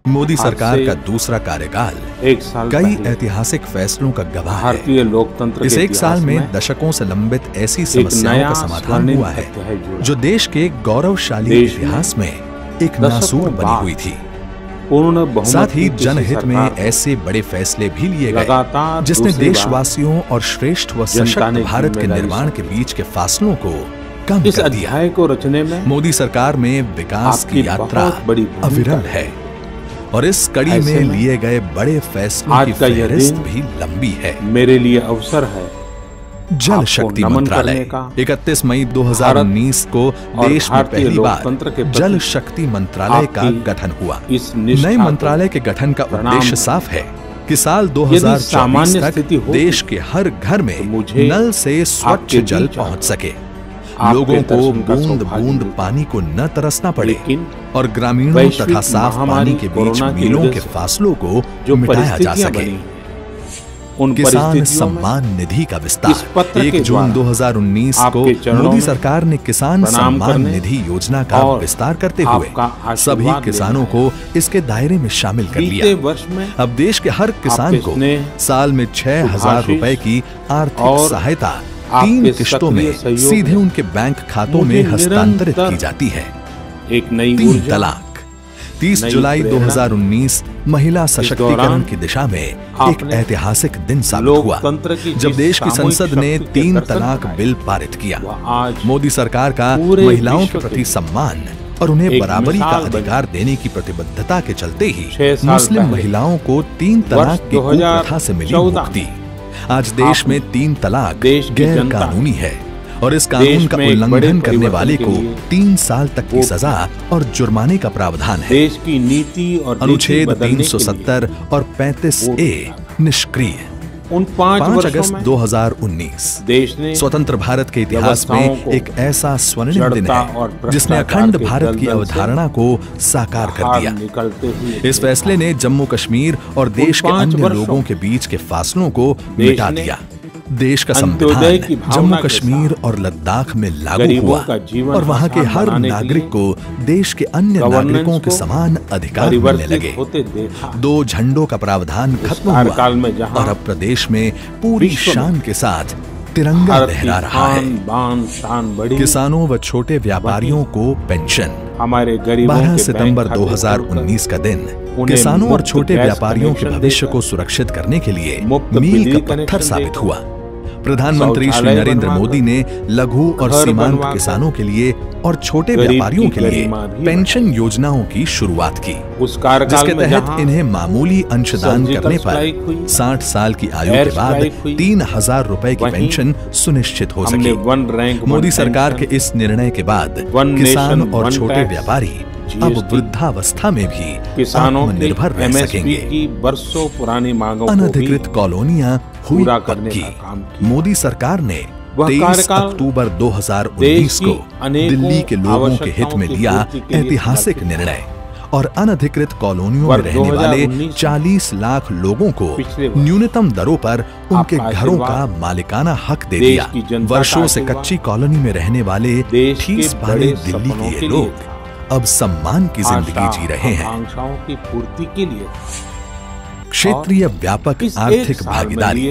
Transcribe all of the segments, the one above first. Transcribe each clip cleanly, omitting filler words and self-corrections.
मोदी सरकार का दूसरा कार्यकाल कई ऐतिहासिक फैसलों का गवाह है। भारतीय लोकतंत्र इस एक साल में दशकों से लंबित ऐसी समस्याओं का समाधान हुआ है जो देश के गौरवशाली इतिहास में एक नासूर बनी हुई थी। साथ ही जनहित में ऐसे बड़े फैसले भी लिए गए जिसने देशवासियों और श्रेष्ठ व सशक्त भारत के निर्माण के बीच के फासलों को कम कर दिया। अध्याय को रचने में मोदी सरकार में विकास की यात्रा अविरल है और इस कड़ी में लिए गए बड़े फैसलों की फहरिस्त भी लंबी है। मेरे लिए अवसर है जल शक्ति मंत्रालय 31 मई 2019 को देश में पहली बार जल शक्ति मंत्रालय का गठन हुआ। नए मंत्रालय के गठन का उद्देश्य साफ है कि साल 2024 तक देश के हर घर में नल से स्वच्छ जल पहुंच सके, लोगों को बूंद बूंद पानी को न तरसना पड़े और ग्रामीणों तथा साफ पानी के बीच मीलों के फासलों को मिटाया जा सके। किसान सम्मान निधि का विस्तार 1 जून 2019 को मोदी सरकार ने किसान सम्मान निधि योजना का विस्तार करते हुए सभी किसानों को इसके दायरे में शामिल कर लिया। अब देश के हर किसान को साल में 6,000 रुपए की आर्थिक सहायता 3 किश्तों में सीधे उनके बैंक खातों में हस्तांतरित की जाती है। एक नई 3 तलाक 30 जुलाई 2019 महिला सशक्तिकरण की दिशा में एक ऐतिहासिक दिन साबित हुआ जब देश की संसद ने 3 तलाक बिल पारित किया। मोदी सरकार का महिलाओं के प्रति सम्मान और उन्हें बराबरी का अधिकार देने की प्रतिबद्धता के चलते ही मुस्लिम महिलाओं को 3 तलाक की कुप्रथा से मिली मुक्ति। आज देश में 3 तलाक गैर कानूनी है और इस कानून का उल्लंघन करने वाले को 3 साल तक की सजा और जुर्माने का प्रावधान है। देश की नीति और अनुच्छेद 370 और 35A निष्क्रिय। 5 अगस्त 2019 देश ने स्वतंत्र भारत के इतिहास में एक ऐसा स्वर्णिम दिन है जिसने अखंड भारत की अवधारणा को साकार कर दिया। इस फैसले ने जम्मू कश्मीर और देश के अन्य लोगों के बीच के फासलों को मिटा दिया। देश का संविधान जम्मू कश्मीर और लद्दाख में लागू हुआ और वहां के हर नागरिक को देश के अन्य नागरिकों के समान अधिकार मिलने लगे। 2 झंडों का प्रावधान खत्म हुआ और अब प्रदेश में पूरी शान के साथ तिरंगा लहरा रहा है। किसानों व छोटे व्यापारियों को पेंशन। 12 सितंबर 2019 का दिन किसानों और छोटे व्यापारियों के भविष्य को सुरक्षित करने के लिए मील का पत्थर साबित हुआ। प्रधानमंत्री श्री नरेंद्र मोदी ने लघु और सीमांत किसानों के लिए और छोटे व्यापारियों के लिए पेंशन योजनाओं की शुरुआत की, जिसके तहत इन्हें मामूली अंशदान करने पर 60 साल की आयु के बाद 3,000 रुपए की पेंशन सुनिश्चित हो सके। मोदी सरकार के इस निर्णय के बाद किसान और छोटे व्यापारी अब वृद्धावस्था में भी आत्मनिर्भर रह सकेंगे। बरसों पुरानी मांगों को अनधिकृत कॉलोनियां हुई पक्की। मोदी सरकार ने 23 अक्टूबर 2019 को दिल्ली के लोगों के हित में लिया ऐतिहासिक निर्णय और अनधिकृत कॉलोनियों में रहने वाले 40 लाख लोगों को न्यूनतम दरों पर उनके घरों का मालिकाना हक दे दिया। वर्षों से कच्ची कॉलोनी में रहने वाले ठीस भारे दिल्ली के ये लोग अब सम्मान की जिंदगी जी रहे हैं। की पूर्ति के लिए क्षेत्रीय व्यापक आर्थिक भागीदारी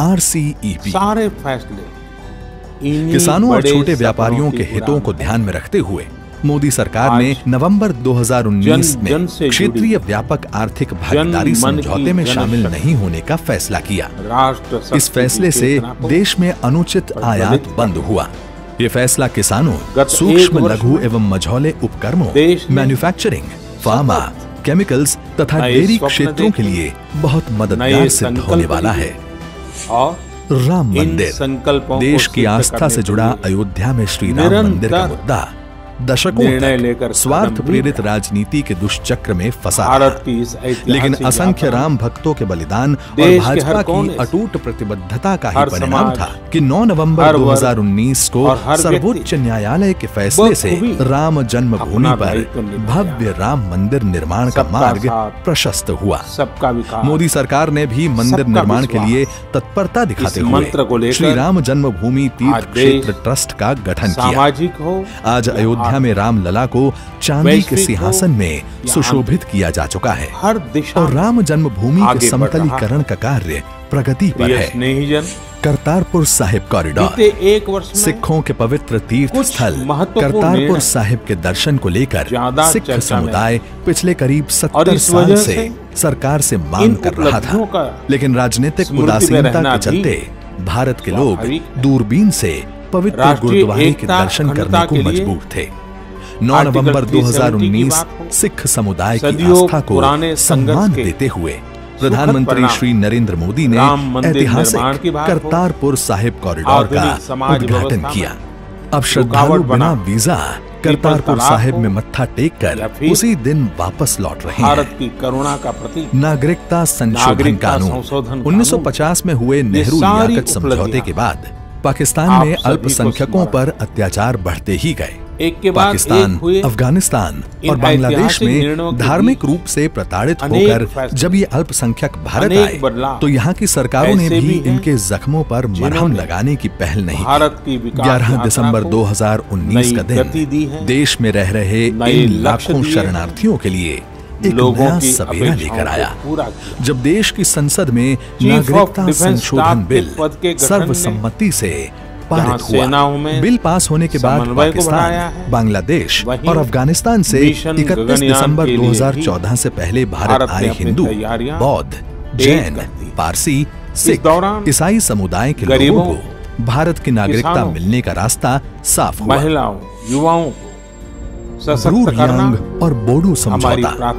RCEP सारे फैसले किसानों और छोटे व्यापारियों के हितों को ध्यान में रखते हुए मोदी सरकार ने नवंबर 2019 में क्षेत्रीय व्यापक आर्थिक भागीदारी समझौते में शामिल नहीं होने का फैसला किया। इस फैसले से देश में अनुचित आयात बंद हुआ। ये फैसला किसानों, सूक्ष्म लघु एवं मझौले उपक्रमों, मैन्युफैक्चरिंग, फार्मा, केमिकल्स तथा डेयरी क्षेत्रों के लिए बहुत मददगार सिद्ध होने वाला है। राम मंदिर देश की आस्था से जुड़ा अयोध्या में श्री राम मंदिर का मुद्दा दशकों तक स्वार्थ प्रेरित राजनीति के दुष्चक्र में फंसा रहा, लेकिन असंख्य राम भक्तों के बलिदान और भाजपा की अटूट प्रतिबद्धता का ही परिणाम था कि 9 नवंबर 2019 को सर्वोच्च न्यायालय के फैसले से राम जन्मभूमि पर भव्य राम मंदिर निर्माण का मार्ग प्रशस्त हुआ। मोदी सरकार ने भी मंदिर निर्माण के लिए तत्परता दिखाते हुए श्री राम जन्मभूमि तीर्थ क्षेत्र ट्रस्ट का गठन किया। आज अयोध्या अयोध्या में रामलला को चांदी के सिंहासन में सुशोभित किया जा चुका है हर दिशा और राम जन्मभूमि के समतलीकरण का कार्य प्रगति पर है। करतारपुर साहिब कॉरिडोर एक वर्ष में सिखों के पवित्र तीर्थ स्थल करतारपुर साहिब के दर्शन को लेकर सिख समुदाय पिछले करीब 70 साल से सरकार से मांग कर रहा था, लेकिन राजनीतिक उदासीनता के चलते भारत के लोग दूरबीन से पवित्र गुरुद्वारे के दर्शन करने को मजबूर थे। 9 नवंबर 2019 सिख समुदाय की आस्था को सम्मान देते हुए प्रधानमंत्री श्री नरेंद्र मोदी ने ऐतिहासिक करतारपुर साहिब कॉरिडोर का उद्घाटन किया। अब श्रद्धालु बिना वीजा करतारपुर साहिब में मत्था टेक कर उसी दिन वापस लौट रहे हैं। भारत की करुणा का प्रतीक नागरिकता संशोधन कानून 1950 में हुए नेहरू लियाकत समझौते के बाद पाकिस्तान में अल्पसंख्यकों पर अत्याचार बढ़ते ही गए। पाकिस्तान, अफगानिस्तान और बांग्लादेश में धार्मिक रूप से प्रताड़ित होकर जब ये अल्पसंख्यक भारत आए तो यहाँ की सरकारों ने भी इनके जख्मों पर मरहम लगाने की पहल नहीं की। 11 दिसंबर 2019 का दिन देश में रह रहे इन लाखों शरणार्थियों के लिए एक नया सवेरा लेकर आया, जब देश की संसद में नागरिकता संशोधन बिल सर्वसम्मति से पारित हुआ। बिल पास होने के बाद पाकिस्तान, बांग्लादेश और अफगानिस्तान से 31 दिसंबर 2014 से पहले भारत आए हिंदू, बौद्ध, जैन, पारसी, सिख, ईसाई समुदाय के लोगों को भारत की नागरिकता मिलने का रास्ता साफ हुआ। महिलाओं, युवाओं को ब्रू रियांग और बोडो समझौता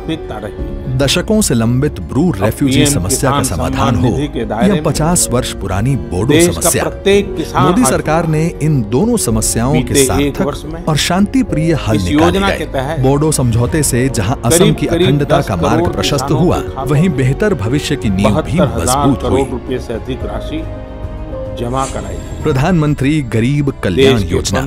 दशकों से लंबित ब्रू रेफ्यूजी समस्या का समाधान हो या 50 वर्ष पुरानी बोडो समस्या, मोदी सरकार ने इन दोनों समस्याओं के सार्थक और शांति प्रिय हल निकाले गए। बोडो समझौते से जहां असम की अखंडता का मार्ग प्रशस्त हुआ, वहीं बेहतर भविष्य की नींव भी मजबूत हुई। जमा कराई प्रधानमंत्री गरीब कल्याण योजना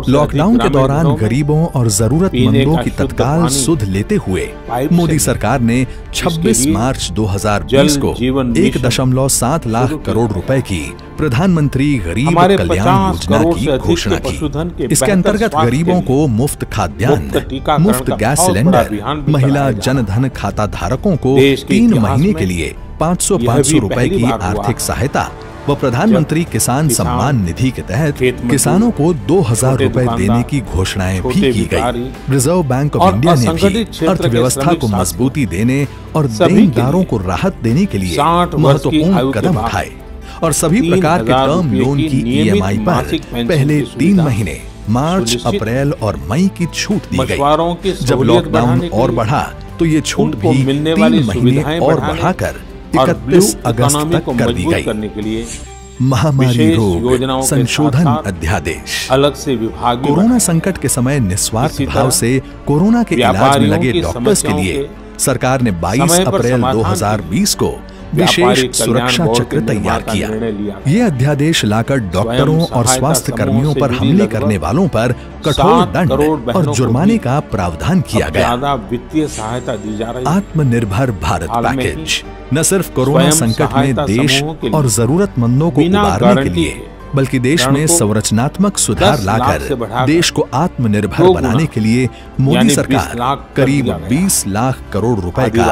लॉकडाउन के दौरान गरीबों और जरूरतमंदों की तत्काल सुध लेते हुए मोदी सरकार ने 26 मार्च 2020 को 1.7 लाख करोड़ रुपए की प्रधानमंत्री गरीब कल्याण योजना की घोषणा की। इसके अंतर्गत गरीबों को मुफ्त खाद्यान्न, मुफ्त गैस सिलेंडर, महिला जनधन खाता धारकों को 3 महीने के लिए 500 रुपए की आर्थिक सहायता व प्रधानमंत्री किसान सम्मान निधि के तहत किसानों को 2000 रुपए देने की घोषणाएं भी की गई। रिजर्व बैंक ऑफ इंडिया ने भी अर्थव्यवस्था को मजबूती देने और देनदारों को राहत देने के लिए महत्वपूर्ण कदम उठाए और सभी प्रकार के टर्म लोन की EMI पर पहले 3 महीने मार्च, अप्रैल और मई की छूट दी गई। जब लॉकडाउन और बढ़ा तो ये छूट भी 3 महीने और बढ़ाकर 31 अगस्त तक कर दी गई। महामारी रोग संशोधन अध्यादेश अलग से विभाग कोरोना संकट के समय निस्वार्थ भाव से कोरोना के इलाज में लगे डॉक्टर्स के लिए सरकार ने 22 अप्रैल 2020 को विशेष सुरक्षा चक्र तैयार किया। ये अध्यादेश लाकर डॉक्टरों और स्वास्थ्य कर्मियों पर हमले करने वालों पर कठोर दंड और जुर्माने का प्रावधान किया गया। वित्तीय सहायता दी जा रही। आत्मनिर्भर भारत पैकेज न सिर्फ कोरोना संकट में देश और जरूरतमंदों को उबारने के लिए बल्कि देश में संरचनात्मक सुधार लाकर देश को आत्मनिर्भर बनाने के लिए मोदी सरकार करीब 20 लाख करोड़ रुपए का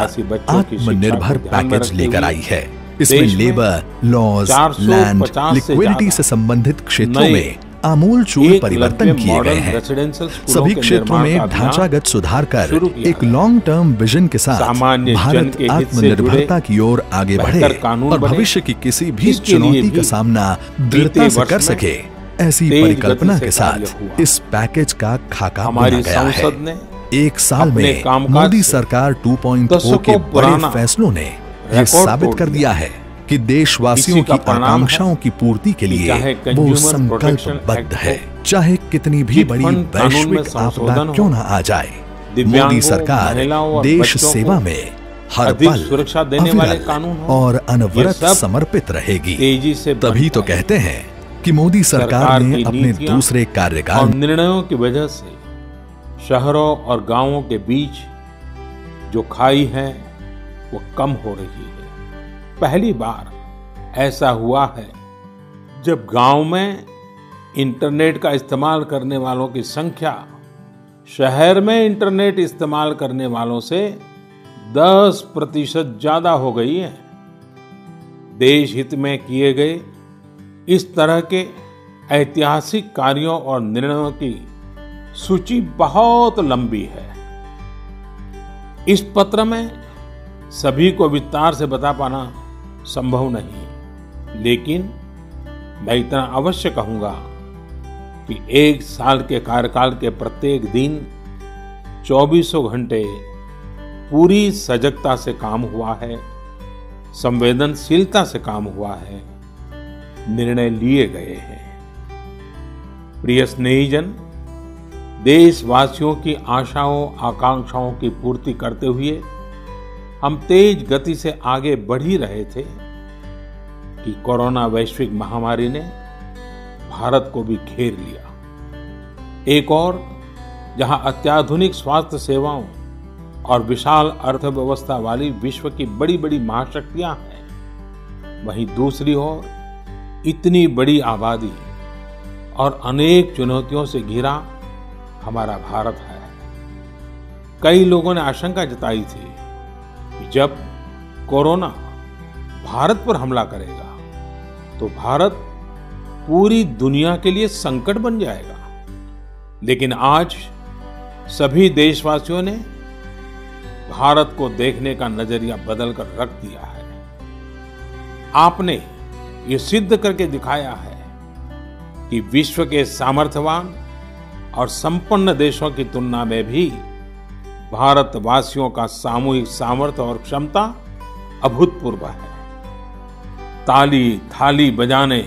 आत्मनिर्भर पैकेज लेकर आई है। इसमें लेबर, लॉज, लैंड, लिक्विडिटी से संबंधित क्षेत्रों में आमूलचूल परिवर्तन किए गए हैं। सभी क्षेत्रों में ढांचागत सुधार कर एक लॉन्ग टर्म विजन के साथ भारत आत्मनिर्भरता की ओर आगे बढ़े और भविष्य की किसी भी चुनौती का सामना दृढ़ता से कर सके, ऐसी परिकल्पना के साथ इस पैकेज का खाका बनाया गया है। एक साल में मोदी सरकार 2.0 के बड़े फैसलों ने यह साबित कर दिया है कि देशवासियों की आकांक्षाओं की पूर्ति के लिए वो संकल्पबद्ध है, चाहे कितनी भी बड़ी वैश्विक आपदा क्यों न आ जाए। मोदी सरकार देश सेवा में हर पल अविरल और अनवरत समर्पित रहेगी। तभी तो कहते हैं कि मोदी सरकार ने अपने दूसरे कार्यकाल निर्णयों की वजह से शहरों और गांवों के बीच जो खाई है वो कम हो रही है। पहली बार ऐसा हुआ है जब गांव में इंटरनेट का इस्तेमाल करने वालों की संख्या शहर में इंटरनेट इस्तेमाल करने वालों से 10% ज्यादा हो गई है। देश हित में किए गए इस तरह के ऐतिहासिक कार्यों और निर्णयों की सूची बहुत लंबी है। इस पत्र में सभी को विस्तार से बता पाना संभव नहीं, लेकिन मैं इतना अवश्य कहूंगा कि 1 साल के कार्यकाल के प्रत्येक दिन 24 घंटे पूरी सजगता से काम हुआ है, संवेदनशीलता से काम हुआ है, निर्णय लिए गए हैं। प्रिय स्नेहीजन, देशवासियों की आशाओं आकांक्षाओं की पूर्ति करते हुए हम तेज गति से आगे बढ़ ही रहे थे कि कोरोना वैश्विक महामारी ने भारत को भी घेर लिया। एक और जहां अत्याधुनिक स्वास्थ्य सेवाओं और विशाल अर्थव्यवस्था वाली विश्व की बड़ी बड़ी महाशक्तियां हैं, वहीं दूसरी ओर इतनी बड़ी आबादी और अनेक चुनौतियों से घिरा हमारा भारत है। कई लोगों ने आशंका जताई थी कि जब कोरोना भारत पर हमला करेगा तो भारत पूरी दुनिया के लिए संकट बन जाएगा। लेकिन आज सभी देशवासियों ने भारत को देखने का नजरिया बदलकर रख दिया है। आपने ये सिद्ध करके दिखाया है कि विश्व के सामर्थ्यवान और संपन्न देशों की तुलना में भी भारतवासियों का सामूहिक सामर्थ्य और क्षमता अभूतपूर्व है। ताली थाली बजाने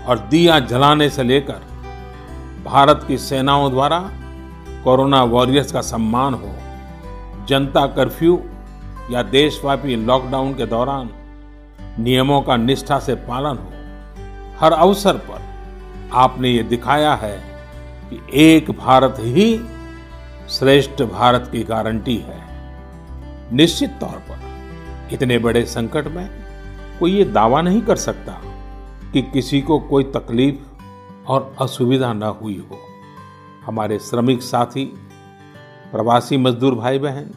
और दिया जलाने से लेकर भारत की सेनाओं द्वारा कोरोना वॉरियर्स का सम्मान हो, जनता कर्फ्यू या देशव्यापी लॉकडाउन के दौरान नियमों का निष्ठा से पालन हो, हर अवसर पर आपने ये दिखाया है कि एक भारत ही श्रेष्ठ भारत की गारंटी है। निश्चित तौर पर इतने बड़े संकट में कोई ये दावा नहीं कर सकता कि किसी को कोई तकलीफ और असुविधा न हुई हो। हमारे श्रमिक साथी, प्रवासी मजदूर भाई बहन,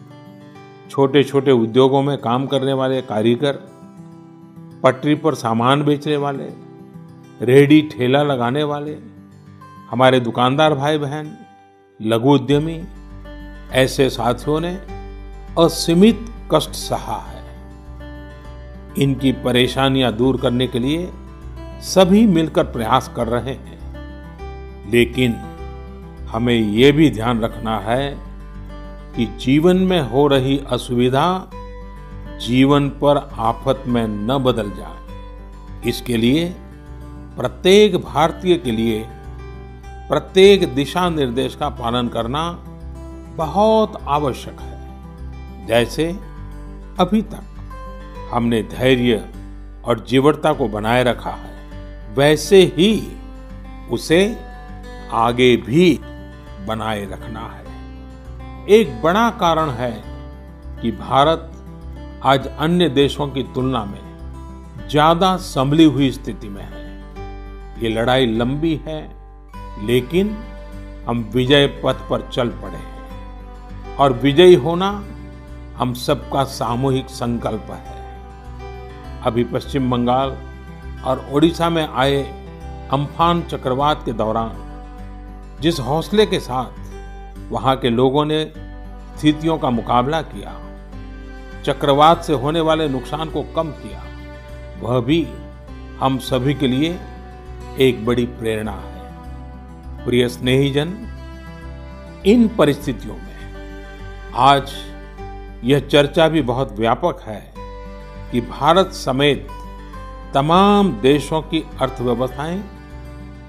छोटे छोटे उद्योगों में काम करने वाले कारीगर, पटरी पर सामान बेचने वाले, रेहड़ी ठेला लगाने वाले, हमारे दुकानदार भाई बहन, लघु उद्यमी, ऐसे साथियों ने असीमित कष्ट सहा है। इनकी परेशानियां दूर करने के लिए सभी मिलकर प्रयास कर रहे हैं, लेकिन हमें ये भी ध्यान रखना है कि जीवन में हो रही असुविधा जीवन पर आफत में न बदल जाए। इसके लिए प्रत्येक भारतीय के लिए प्रत्येक दिशा निर्देश का पालन करना बहुत आवश्यक है। जैसे अभी तक हमने धैर्य और जीवटता को बनाए रखा है, वैसे ही उसे आगे भी बनाए रखना है। एक बड़ा कारण है कि भारत आज अन्य देशों की तुलना में ज्यादा संभली हुई स्थिति में है। ये लड़ाई लंबी है, लेकिन हम विजय पथ पर चल पड़े हैं और विजयी होना हम सबका सामूहिक संकल्प है। अभी पश्चिम बंगाल और ओडिशा में आए अम्फान चक्रवात के दौरान जिस हौसले के साथ वहां के लोगों ने स्थितियों का मुकाबला किया, चक्रवात से होने वाले नुकसान को कम किया, वह भी हम सभी के लिए एक बड़ी प्रेरणा है। प्रिय स्नेहीजन, इन परिस्थितियों में आज यह चर्चा भी बहुत व्यापक है कि भारत समेत तमाम देशों की अर्थव्यवस्थाएं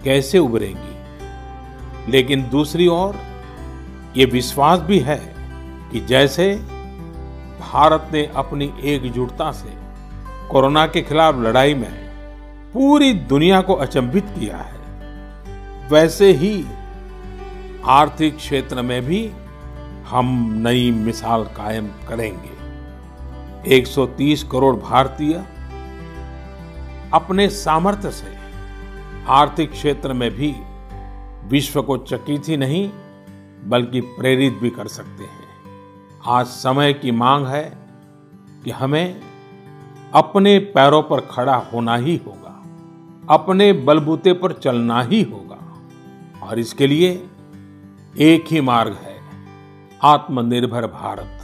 कैसे उभरेंगी। लेकिन दूसरी ओर ये विश्वास भी है कि जैसे भारत ने अपनी एकजुटता से कोरोना के खिलाफ लड़ाई में पूरी दुनिया को अचंभित किया है, वैसे ही आर्थिक क्षेत्र में भी हम नई मिसाल कायम करेंगे। 130 करोड़ भारतीय अपने सामर्थ्य से आर्थिक क्षेत्र में भी विश्व को चकित ही नहीं बल्कि प्रेरित भी कर सकते हैं। आज समय की मांग है कि हमें अपने पैरों पर खड़ा होना ही होगा, अपने बलबूते पर चलना ही होगा, और इसके लिए एक ही मार्ग है, आत्मनिर्भर भारत।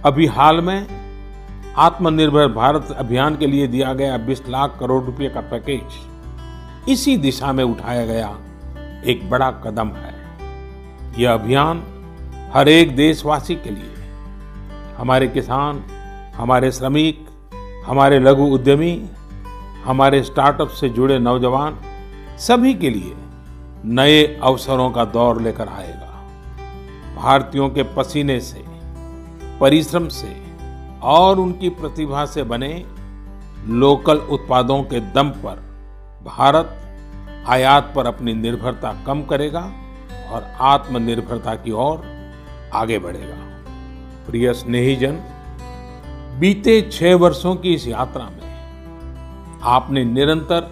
अभी हाल में आत्मनिर्भर भारत अभियान के लिए दिया गया 20 लाख करोड़ रुपए का पैकेज इसी दिशा में उठाया गया एक बड़ा कदम है। यह अभियान हर एक देशवासी के लिए, हमारे किसान, हमारे श्रमिक, हमारे लघु उद्यमी, हमारे स्टार्टअप से जुड़े नौजवान, सभी के लिए नए अवसरों का दौर लेकर आएगा। भारतीयों के पसीने से, परिश्रम से और उनकी प्रतिभा से बने लोकल उत्पादों के दम पर भारत आयात पर अपनी निर्भरता कम करेगा और आत्मनिर्भरता की ओर आगे बढ़ेगा। प्रिय स्नेहीजन, बीते 6 वर्षों की इस यात्रा में आपने निरंतर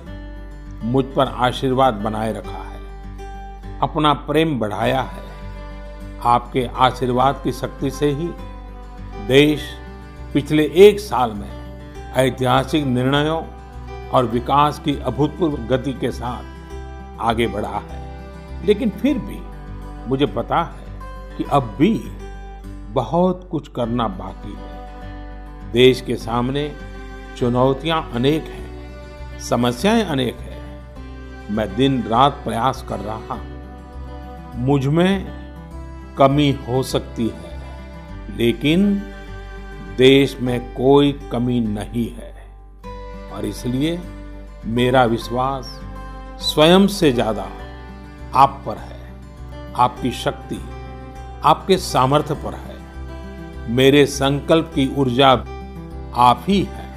मुझ पर आशीर्वाद बनाए रखा है, अपना प्रेम बढ़ाया है। आपके आशीर्वाद की शक्ति से ही देश पिछले 1 साल में ऐतिहासिक निर्णयों और विकास की अभूतपूर्व गति के साथ आगे बढ़ा है। लेकिन फिर भी मुझे पता है कि अब भी बहुत कुछ करना बाकी है। देश के सामने चुनौतियां अनेक हैं, समस्याएं अनेक हैं। मैं दिन रात प्रयास कर रहा हूं। मुझ में कमी हो सकती है, लेकिन देश में कोई कमी नहीं है, और इसलिए मेरा विश्वास स्वयं से ज्यादा आप पर है, आपकी शक्ति, आपके सामर्थ्य पर है। मेरे संकल्प की ऊर्जा आप ही है।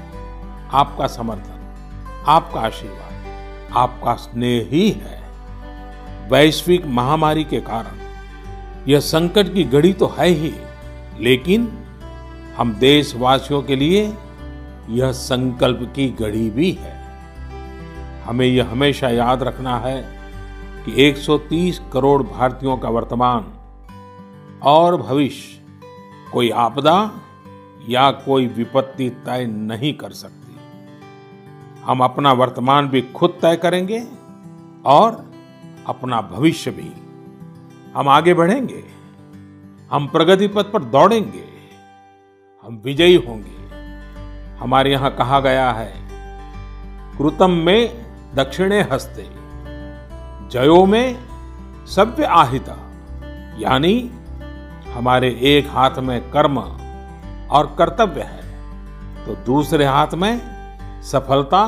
आपका समर्थन, आपका आशीर्वाद, आपका स्नेह ही है। वैश्विक महामारी के कारण यह संकट की घड़ी तो है ही, लेकिन हम देशवासियों के लिए यह संकल्प की घड़ी भी है। हमें यह हमेशा याद रखना है कि 130 करोड़ भारतीयों का वर्तमान और भविष्य कोई आपदा या कोई विपत्ति तय नहीं कर सकती। हम अपना वर्तमान भी खुद तय करेंगे और अपना भविष्य भी। हम आगे बढ़ेंगे, हम प्रगति पथ पर दौड़ेंगे, हम विजयी होंगे। हमारे यहाँ कहा गया है, कृतम में दक्षिणे हस्ते जयो में सव्य आहिता, यानी हमारे एक हाथ में कर्म और कर्तव्य है तो दूसरे हाथ में सफलता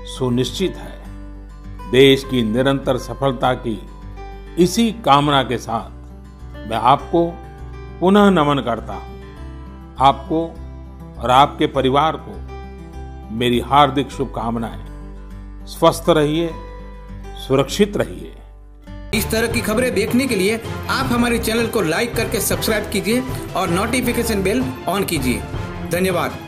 सुनिश्चित है। देश की निरंतर सफलता की इसी कामना के साथ मैं आपको पुनः नमन करता हूं। आपको और आपके परिवार को मेरी हार्दिक शुभकामनाएं। स्वस्थ रहिए, सुरक्षित रहिए। इस तरह की खबरें देखने के लिए आप हमारे चैनल को लाइक करके सब्सक्राइब कीजिए और नोटिफिकेशन बेल ऑन कीजिए। धन्यवाद।